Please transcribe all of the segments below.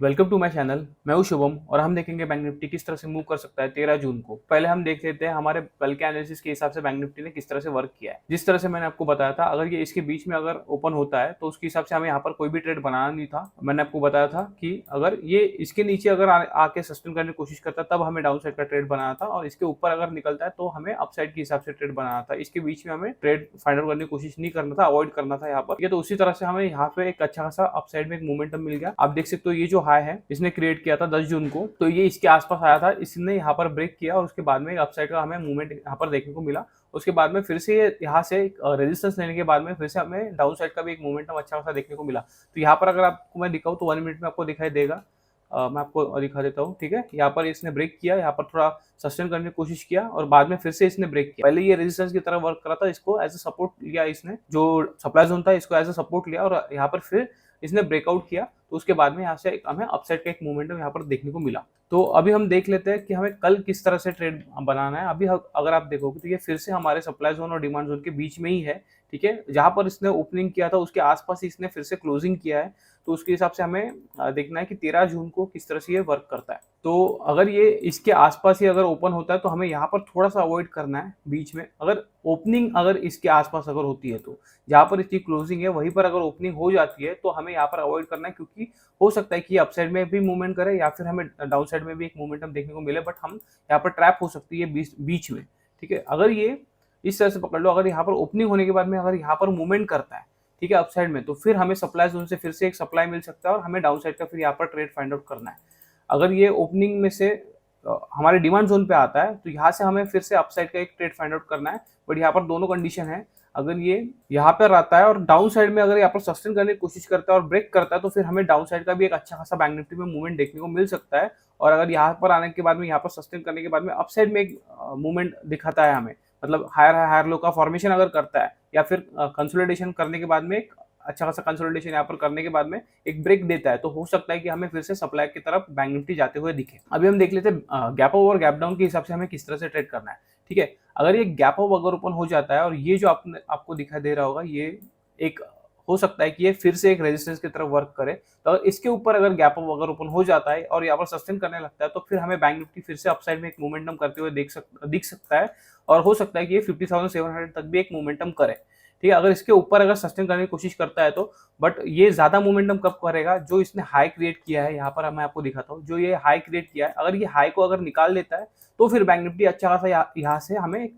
Welcome to my channel. मैं हूं शुभम और हम देखेंगे बैंक निफ्टी किस तरह से मूव कर सकता है 13 जून को। पहले हम देख लेते हैं हमारे कल के एनालिसिस के हिसाब से बैंक निफ्टी ने किस तरह से वर्क किया है। जिस तरह से मैंने आपको बताया था, अगर ये इसके बीच में अगर ओपन होता है तो उसके हिसाब से हमें यहाँ पर कोई भी ट्रेड बनाना नहीं था। मैंने आपको बताया था कि अगर ये इसके नीचे अगर आके सस्टेन करने की कोशिश करता है तब हमें डाउन साइड का ट्रेड बनाना था, और इसके ऊपर अगर निकलता है तो हमें अपसाइड के हिसाब से ट्रेड बनाना था। इसके बीच में हमें ट्रेड फाइंड आउट करने की कोशिश नहीं करना था, अवॉइड करना था यहाँ पर। ठीक है, तो उसी तरह से हमें यहाँ पे एक अच्छा खासा अपसाइड में एक मोमेंटम मिल गया। आप देख सकते हो ये जो हाई है इसने क्रिएट किया था 10 जून को, तो ये इसके आसपास आया था, इसने यहाँ पर ब्रेक किया और उसके बाद में अपसाइड का हमें मूवमेंट यहाँ पर देखने को मिला। उसके बाद में फिर से यहाँ से रेजिस्टेंस लेने के बाद में फिर से हमें डाउन साइड का भी एक मोमेंटम अच्छा खासा देखने को मिला। तो यहाँ पर अगर आपको मैं दिखाऊँ तो 1 मिनट में आपको दिखाई देगा। मैं आपको दिखा देता हूँ। ठीक है, यहाँ पर इसने ब्रेक किया, यहाँ पर थोड़ा सस्टेन करने की कोशिश किया और बाद में फिर से इसने ब्रेक किया। पहले ये रेजिस्टेंस की तरह वर्क करा था, इसको एज ए सपोर्ट लिया इसने, जो सप्लाई जोन था इसको एज ए सपोर्ट लिया और यहाँ पर फिर इसने ब्रेकआउट किया। तो उसके बाद में यहाँ से हमें अपसाइड का एक मोमेंटम यहाँ पर देखने को मिला। तो अभी हम देख लेते हैं कि हमें कल किस तरह से ट्रेड बनाना है। अभी अगर आप देखोगे तो ये फिर से हमारे सप्लाई जोन और डिमांड जोन के बीच में ही है। ठीक है, जहां पर इसने ओपनिंग किया था उसके आसपास ही इसने फिर से क्लोजिंग किया है। तो उसके हिसाब से हमें देखना है कि 13 जून को किस तरह से ये वर्क करता है। तो अगर ये इसके आसपास ही अगर ओपन होता है तो हमें यहाँ पर थोड़ा सा अवॉइड करना है बीच में। अगर ओपनिंग अगर इसके आसपास अगर होती है तो जहाँ पर इसकी क्लोजिंग है वहीं पर अगर ओपनिंग हो जाती है तो हमें यहाँ पर अवॉइड करना है, क्योंकि हो सकता है कि अपसाइड में भी मूवमेंट करे या फिर हमें डाउन साइड में भी एक मूवमेंटम देखने को मिले, बट हम यहाँ पर ट्रैप हो सकती है बीच में। ठीक है, अगर ये इस तरह से पकड़ लो, अगर यहाँ पर ओपनिंग होने के बाद में अगर यहाँ पर मूवमेंट करता है, ठीक है, अपसाइड में, तो फिर हमें सप्लाई जोन से फिर से एक सप्लाई मिल सकता है और हमें डाउन साइड का फिर यहाँ पर ट्रेड फाइंड आउट करना है। अगर ये ओपनिंग में से हमारे डिमांड जोन पे आता है तो यहाँ से हमें फिर से अपसाइड का एक ट्रेड फाइंड आउट करना है। बट यहाँ पर दोनों कंडीशन है, अगर ये यहाँ पर आता है और डाउन साइड में अगर यहाँ पर सस्टेन करने की कोशिश करता है और ब्रेक करता है तो फिर हमें डाउन साइड का भी एक अच्छा खासा बैंक निफ्टी में मूवमेंट देखने को मिल सकता है। और अगर यहाँ पर आने के बाद में यहाँ पर सस्टेन करने के बाद में अपसाइड में एक मूवमेंट दिखाता है हमें, मतलब हायर लो का फॉर्मेशन अगर करता है या फिर कंसोलिडेशन करने के बाद में एक अच्छा खासा कंसोलिडेशन यहाँ पर करने के बाद में एक ब्रेक देता है, तो हो सकता है कि हमें फिर से सप्लाई की तरफ बैंक निफ्टी जाते हुए दिखे। अभी हम देख लेते हैं गैप अप और गैप डाउन के हिसाब से हमें किस तरह से ट्रेड करना है। ठीक है, अगर ये गैप अप अगर ओपन हो जाता है और ये जो आपको दिखाई दे रहा होगा, ये एक हो सकता है कि ये फिर से एक रेजिस्टेंस की तरफ वर्क करे। तो अगर इसके ऊपर अगर गैप अप अगर ओपन हो जाता है और यहाँ पर सस्टेन करने लगता है तो फिर हमें बैंक निफ्टी फिर से अपसाइड में एक मोमेंटम करते हुए दिख सकता है, और हो सकता है कि ये 50,700 तक भी एक मोमेंटम करे। ठीक है, अगर इसके ऊपर अगर सस्टेन करने की कोशिश करता है तो, बट ये ज्यादा मोमेंटम कब करेगा, जो इसने हाई क्रिएट किया है, यहाँ पर मैं आपको दिखाता हूँ, जो ये हाई क्रिएट किया है, अगर ये हाई को अगर निकाल लेता है तो फिर बैंक निफ्टी अच्छा खासा यहाँ से हमें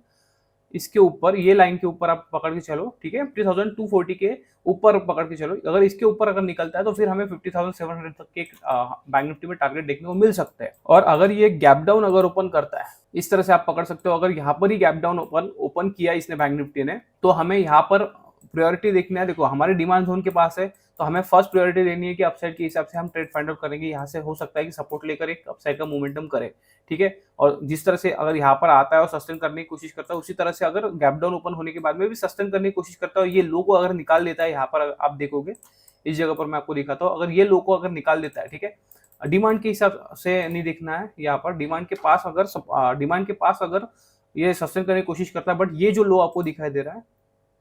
इसके ऊपर, ये लाइन के ऊपर आप पकड़ के चलो। ठीक है, 50,240 के ऊपर पकड़ के चलो। अगर इसके ऊपर अगर निकलता है तो फिर हमें 50,700 तक के बैंक निफ्टी में टारगेट देखने को मिल सकते हैं। और अगर ये गैप डाउन अगर ओपन करता है, इस तरह से आप पकड़ सकते हो, अगर यहाँ पर ही गैप डाउन ओपन किया इसने बैंक निफ्टी ने, तो हमें यहाँ पर प्रायोरिटी देखना है। देखो हमारे डिमांड जोन के पास है तो हमें फर्स्ट प्रायोरिटी देनी है कि अपसाइड के हिसाब से हम ट्रेड फाइंड आउट करेंगे। यहाँ से हो सकता है कि सपोर्ट लेकर एक अपसाइड का मोमेंटम करे। ठीक है, और जिस तरह से अगर यहाँ पर आता है और सस्टेन करने की कोशिश करता है, उसी तरह से अगर गैप डाउन ओपन होने के बाद में भी सस्टेन करने की कोशिश करता है, ये लो को अगर निकाल लेता है, यहाँ पर आप देखोगे इस जगह पर मैं आपको दिखाता हूँ, अगर ये लो को अगर निकाल देता है, ठीक है, डिमांड के हिसाब से नहीं देखना है, यहाँ पर डिमांड के पास अगर ये सस्टेन करने की कोशिश करता है, बट ये जो लो आपको दिखाई दे रहा है,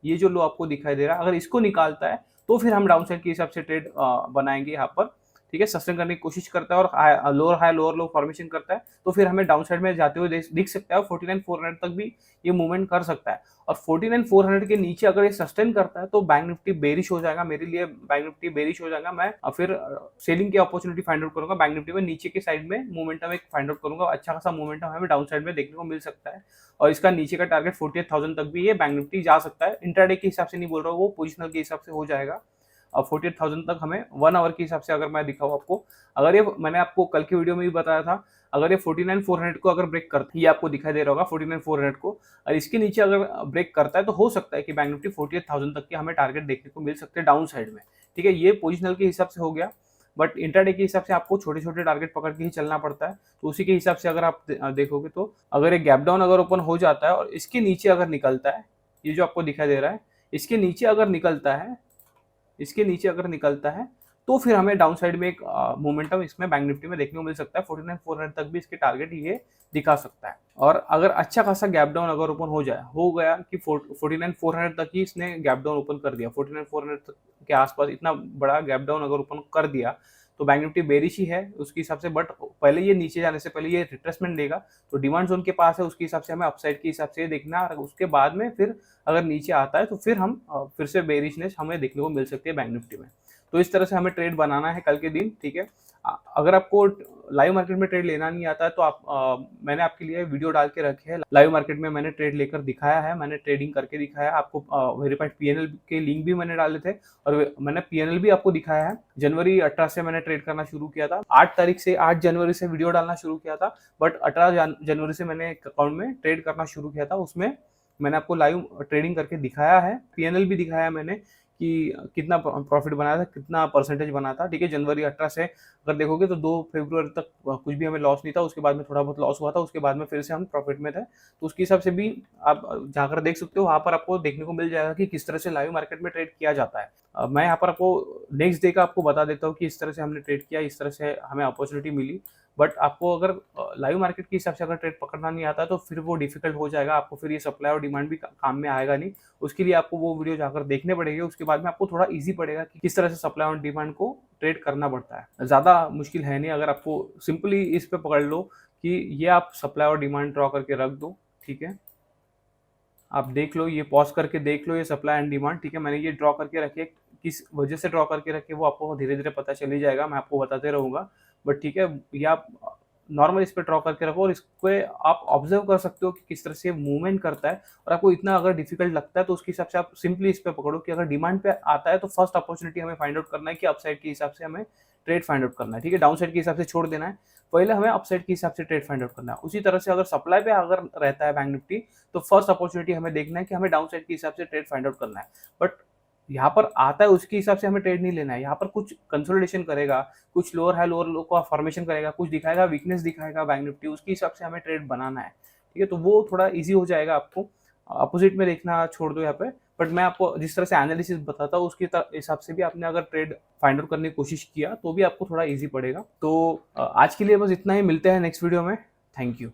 ये जो लो आपको दिखाई दे रहा है, अगर इसको निकालता है तो फिर हम डाउन साइड के हिसाब से ट्रेड बनाएंगे यहाँ पर। ठीक है, सस्टेन करने की कोशिश करता है और लोअर लो फॉर्मेशन करता है तो फिर हमें डाउन साइड में जाते हुए दिख सकता है। 49,400 तक भी ये मूवमेंट कर सकता है, और 49,400 के नीचे अगर ये सस्टेन करता है तो बैंक निफ्टी बेरिश हो जाएगा। मेरे लिए बैंक निफ्टी बेरिश हो जाएगा। मैं फिर सेलिंग की अपॉर्चुनिटी फाइंड आउट करूंगा बैंक निफ्टी में, नीचे के साइड में मोमेंटम एक फाइंड आउट करूंगा, अच्छा खासा मोमेंटम हमें डाउन साइड में देखने को मिल सकता है। और इसका नीचे का टारगेट 48,000 तक भी ये बैंक निफ्टी जा सकता है। इंट्राडे के हिसाब से नहीं बोल रहा हूँ, वो पोजिशनल के हिसाब से हो जाएगा। और 48,000 तक हमें 1 आवर के हिसाब से अगर मैं दिखाऊँ आपको, अगर ये मैंने आपको कल की वीडियो में भी बताया था, अगर ये 49,400 को अगर ब्रेक करता है, ये आपको दिखाई दे रहा होगा 49,400 को, और इसके नीचे अगर ब्रेक करता है तो हो सकता है कि बैंक निफ्टी 48,000 तक के हमें टारगेट देखने को मिल सकते हैं डाउन साइड में। ठीक है, ये पोजिशनल के हिसाब से हो गया, बट इंट्राडे के हिसाब से आपको छोटे छोटे टारगेट पकड़ के ही चलना पड़ता है। तो उसी के हिसाब से अगर आप देखोगे तो अगर ये गैप डाउन अगर ओपन हो जाता है और इसके नीचे अगर निकलता है, ये जो आपको दिखाई दे रहा है, इसके नीचे अगर निकलता है, तो फिर हमें डाउन साइड में एक मोमेंटम इसमें बैंक निफ्टी में देखने को मिल सकता है। 49,400 तक भी इसके टारगेट ये दिखा सकता है। और अगर अच्छा खासा गैप डाउन अगर ओपन हो गया कि 49,400 तक ही इसने गैप डाउन ओपन कर दिया, 49,400 तक के आसपास इतना बड़ा गैप डाउन अगर ओपन कर दिया, तो बैंक निफ्टी बेरिश ही है उसके हिसाब से, बट पहले ये नीचे जाने से पहले ये रिट्रेसमेंट देगा, तो डिमांड जोन के पास है उसके हिसाब से हमें अपसाइड के हिसाब से देखना है, और उसके बाद में फिर अगर नीचे आता है तो फिर हम फिर से बेरिशनेस हमें देखने को मिल सकती है बैंक निफ्टी में। तो इस तरह से हमें ट्रेड बनाना है कल के दिन, ठीक है। अगर आपको लाइव मार्केट में ट्रेड लेना नहीं आता है तो आप मैंने आपके लिए वीडियो डाल के रखे हैं, लाइव मार्केट में मैंने ट्रेड लेकर दिखाया है, मैंने ट्रेडिंग करके दिखाया है आपको। वेरीफाइड पीएनएल के लिंक भी मैंने डाले थे, और मैंने पीएनएल भी आपको दिखाया है। जनवरी 18 से मैंने ट्रेड करना शुरू किया था, 8 जनवरी से वीडियो डालना शुरू किया था, बट 18 जनवरी से मैंने अकाउंट में ट्रेड करना शुरू किया था। उसमें मैंने आपको लाइव ट्रेडिंग करके दिखाया है, पीएनएल भी दिखाया है मैंने कि कितना प्रॉफिट बनाया था, कितना परसेंटेज बना था, ठीक है। जनवरी 18 से अगर देखोगे तो 2 फरवरी तक कुछ भी हमें लॉस नहीं था, उसके बाद में थोड़ा बहुत लॉस हुआ था, उसके बाद में फिर से हम प्रॉफिट में थे। तो उसके हिसाब से भी आप जाकर देख सकते हो, वहाँ पर आपको देखने को मिल जाएगा कि किस तरह से लाइव मार्केट में ट्रेड किया जाता है। मैं यहाँ पर आपको नेक्स्ट डे का आपको बता देता हूँ कि इस तरह से हमने ट्रेड किया, इस तरह से हमें अपॉर्चुनिटी मिली। बट आपको अगर लाइव मार्केट के हिसाब से अगर ट्रेड पकड़ना नहीं आता तो फिर वो डिफिकल्ट हो जाएगा, आपको फिर ये सप्लाई और डिमांड भी काम में आएगा नहीं। उसके लिए आपको वो वीडियो जाकर देखने पड़ेंगे, उसके बाद में आपको थोड़ा इजी पड़ेगा कि किस तरह से सप्लाई और डिमांड को ट्रेड करना पड़ता है। ज़्यादा मुश्किल है नहीं, अगर आपको सिंपली इस पे पकड़ लो कि ये आप सप्लाई और डिमांड ड्रॉ करके रख दो, ठीक है। आप देख लो, ये पॉज करके देख लो ये सप्लाई एंड डिमांड, ठीक है। मैंने ये ड्रॉ करके रखे, किस वजह से ड्रॉ करके रखे वो आपको धीरे धीरे पता चल ही जाएगा, मैं आपको बताते रहूँगा। बट ठीक है, ये आप नॉर्मल इस पे ड्रॉ करके रखो, और इसको आप ऑब्जर्व कर सकते हो कि किस तरह से मूवमेंट करता है। और आपको इतना अगर डिफिकल्ट लगता है तो उसके हिसाब से आप सिंपली इस पे पकड़ो कि अगर डिमांड पे आता है तो फर्स्ट अपॉर्चुनिटी हमें फाइंड आउट करना है कि अपसाइड के हिसाब से हमें ट्रेड फाइंड आउट करना है, ठीक है। डाउन साइड के हिसाब से छोड़ देना है, पहले हमें अपसाइड के हिसाब से ट्रेड फाइंड आउट करना है। उसी तरह से अगर सप्लाई पे अगर रहता है बैंक निफ्टी तो फर्स्ट अपॉर्चुनिटी हमें देखना है कि हमें डाउन साइड के हिसाब से ट्रेड फाइंड आउट करना है। बट यहाँ पर आता है उसके हिसाब से हमें ट्रेड नहीं लेना है, यहाँ पर कुछ कंसोलिडेशन करेगा, कुछ लोअर हाई लोअर लो का फॉर्मेशन करेगा, कुछ दिखाएगा वीकनेस दिखाएगा बैंक निफ्टी, उसके हिसाब से हमें ट्रेड बनाना है, ठीक है। तो वो थोड़ा ईजी हो जाएगा आपको, अपोजिट में देखना छोड़ दो यहाँ पे। बट मैं आपको जिस तरह से एनालिसिस बताता हूँ उसके हिसाब से भी आपने अगर ट्रेड फाइंड आउट करने की कोशिश किया तो भी आपको थोड़ा ईजी पड़ेगा। तो आज के लिए बस इतना ही, मिलते हैं नेक्स्ट वीडियो में। Thank you.